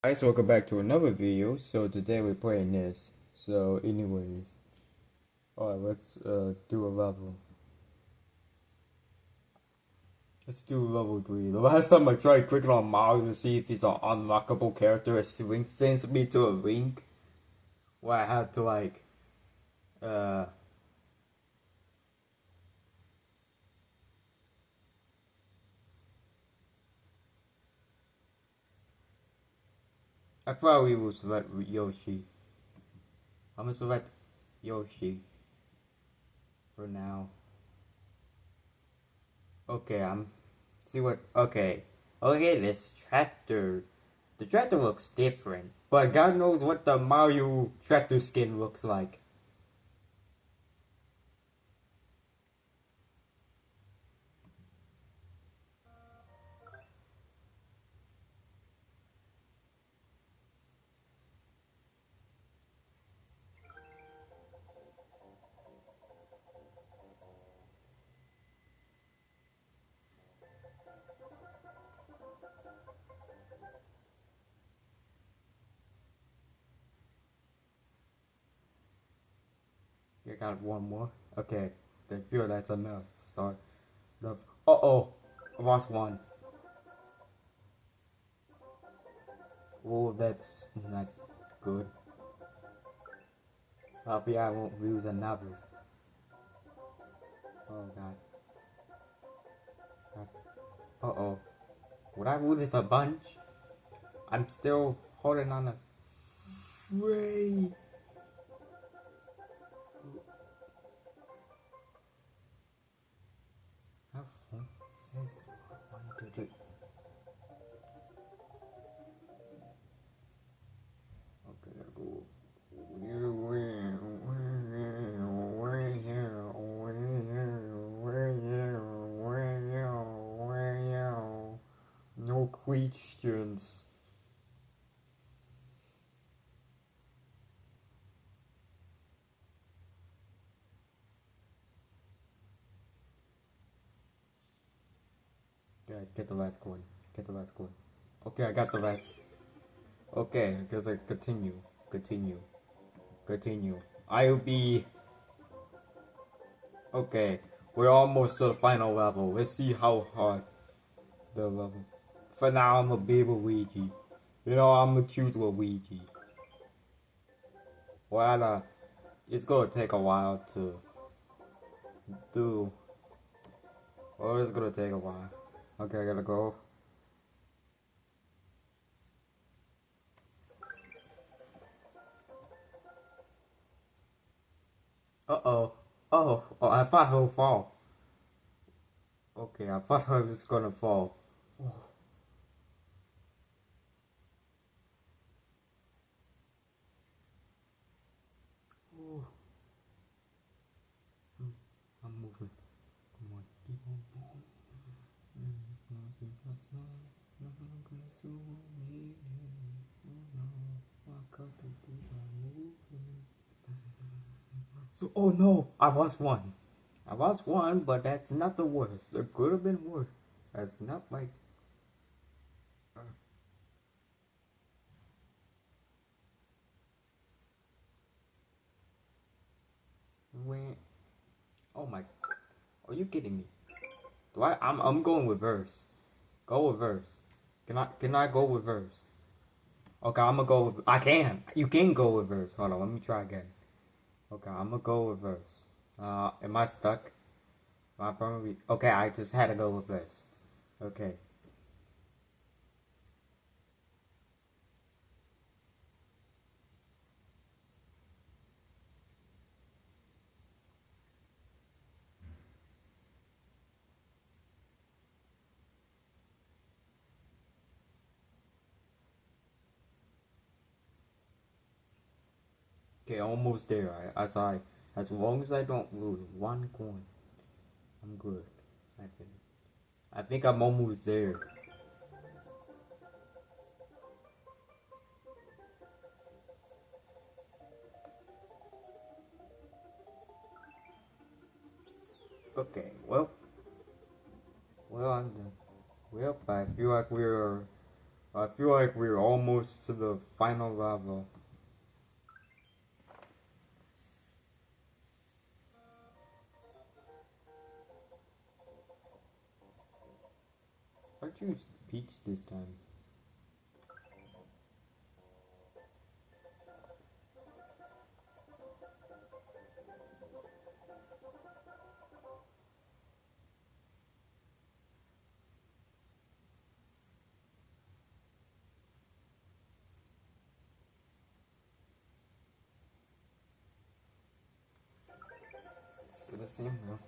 Guys, welcome back to another video. So today we're playing this. So anyways, alright, let's do a level. Let's do level 3. The last time I tried clicking on Mario to see if he's an unlockable character, it sends me to a link where I had to like uh I probably will select Yoshi. I'm gonna select Yoshi for now. Okay, okay, this tractor. The tractor looks different, but God knows what the Mario tractor skin looks like. I got one more. Okay, I feel that's enough. Start stuff. Uh-oh, I lost one. Oh, that's not good. Hopefully I won't lose another. Oh god. Uh-oh. Would I lose a bunch? I'm still holding on a free. How says 1, 2, 3. Okay, gotta go. No questions. Okay, get the last coin. Get the last coin. Okay, I got the last. Okay, I guess I continue. Continue. Continue. I'll be. Okay, we're almost to the final level. Let's see how hard the level. For now, I'm a baby Luigi. You know, I'm gonna choose Luigi. Well, it's gonna take a while to do. Well, it's gonna take a while. Okay, I gotta go. Uh-oh. Oh, I thought he'll fall. Okay, I thought I was gonna fall. Oh, oh. I'm moving. Come on, keep on moving. So, oh no, I lost one. I lost one, but that's not the worst. It could have been worse. That's not like. Uh, when. Oh my. Are you kidding me? Do I? I'm going reverse. Go reverse. Can I go reverse? Okay, I'm gonna go. I can. You can go reverse. Hold on. Let me try again. Okay, I'm gonna go reverse. Am I stuck? Am I probably. Okay, I just had to go reverse. Okay. Okay, almost there. As long as I don't lose one coin, I'm good. I think. I think I'm almost there. Okay. Well, I'm done. Well, I feel like we're I feel like we're almost to the final level. I choose peach this time. Still the same though.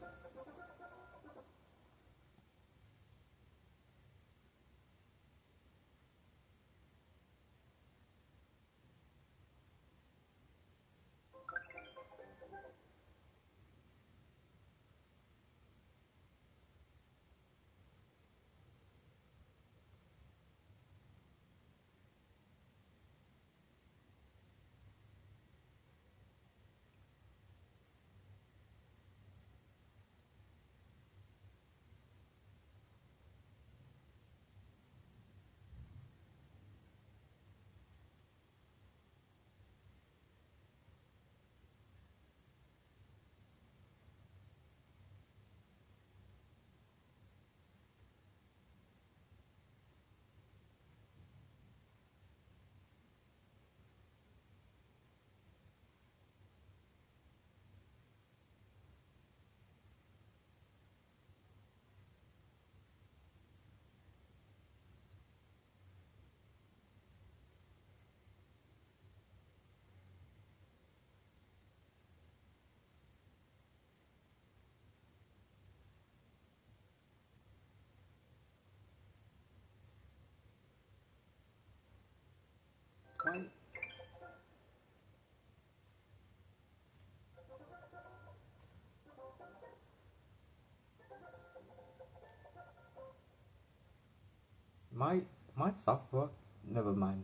Why? My software? Never mind.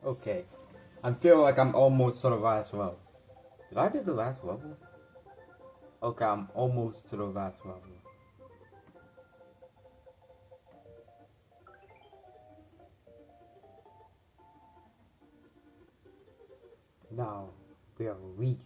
Okay. I feel like I'm almost to the last level. Did I get the last level? Okay, I'm almost to the last level. Now, we are ready.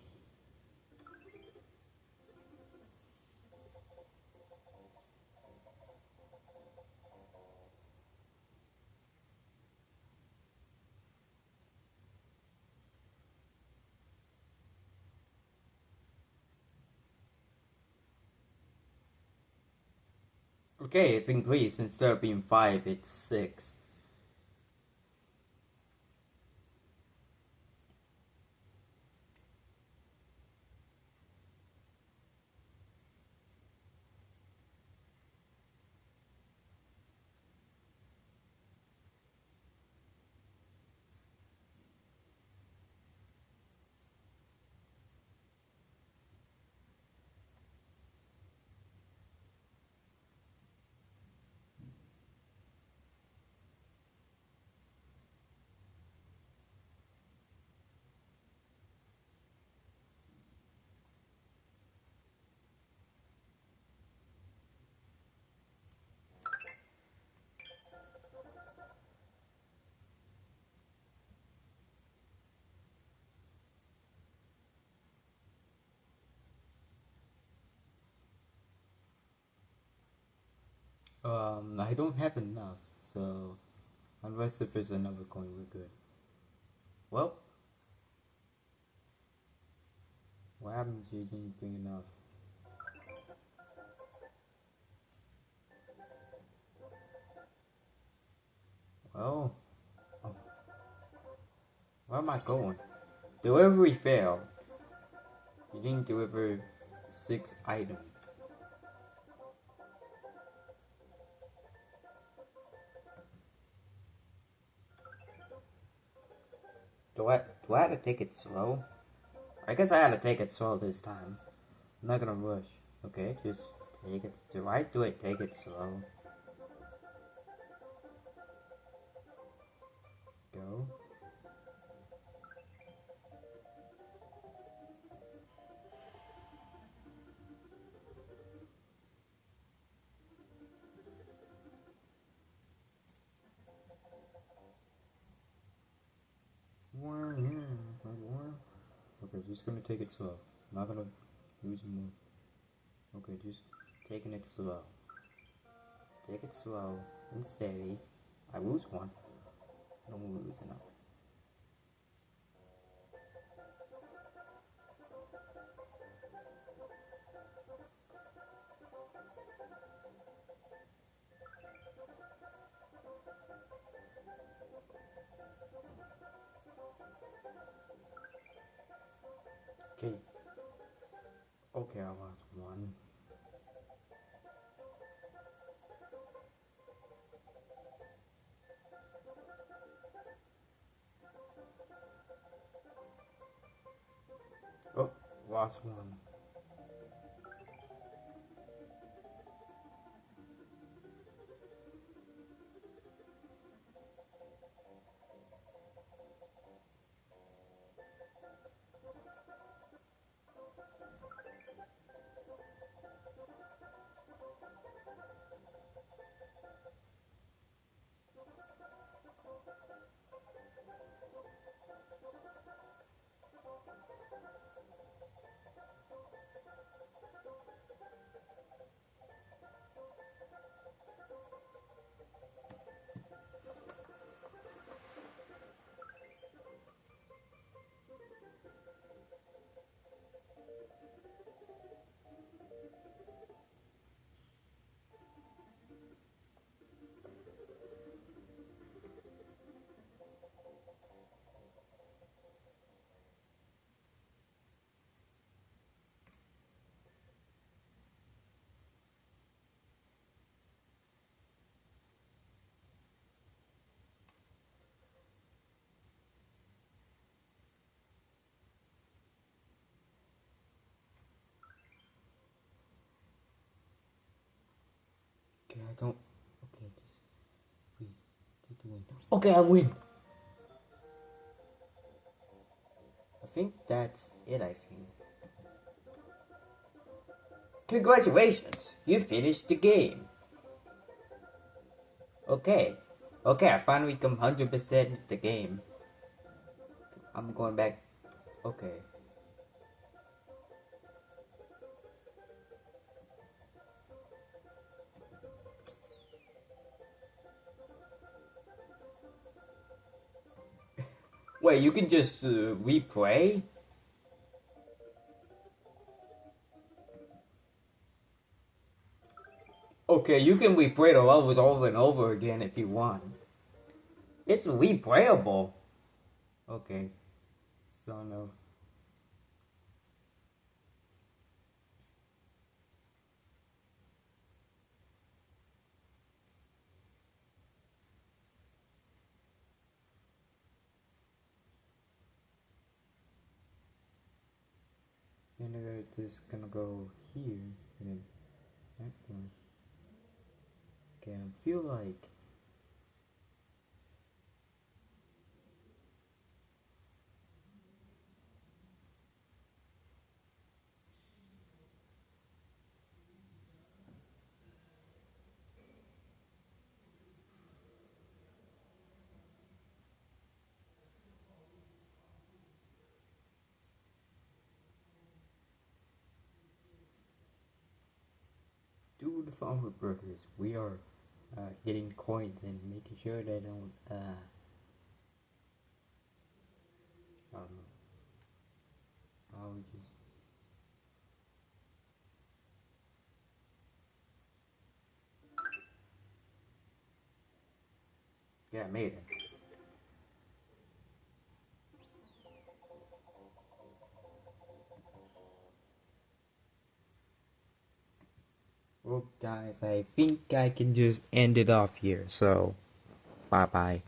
Okay, it's increased. Instead of being 5, it's 6. I don't have enough, so unless if there's another coin, we're good. Well, what happens if you didn't bring enough? Well, oh, where am I going? Delivery failed. You didn't deliver 6 items. Do I have to take it slow? I guess I had to take it slow this time. I'm not gonna rush. Okay, just take it. Do I do it? Take it slow. Go. Okay, just gonna take it slow. I'm not gonna lose more. Okay, just taking it slow. Take it slow and steady. I lose one. I don't lose enough. Okay. Okay, I lost one. Oh, lost one. Okay, I don't. Okay, just please take the win. Okay, I win. I think that's it. I think. Congratulations, you finished the game. Okay, okay, I finally come 100% the game. I'm going back. Okay. Wait, you can just replay? Okay, you can replay the levels over and over again if you want. It's replayable. Okay. Still no. Then I'm just gonna go here and then that one. Okay, I feel like do the farmer burgers. We are getting coins and making sure they don't I don't know. I'll just yeah, I made it. Well, guys, I think I can just end it off here. So, bye bye.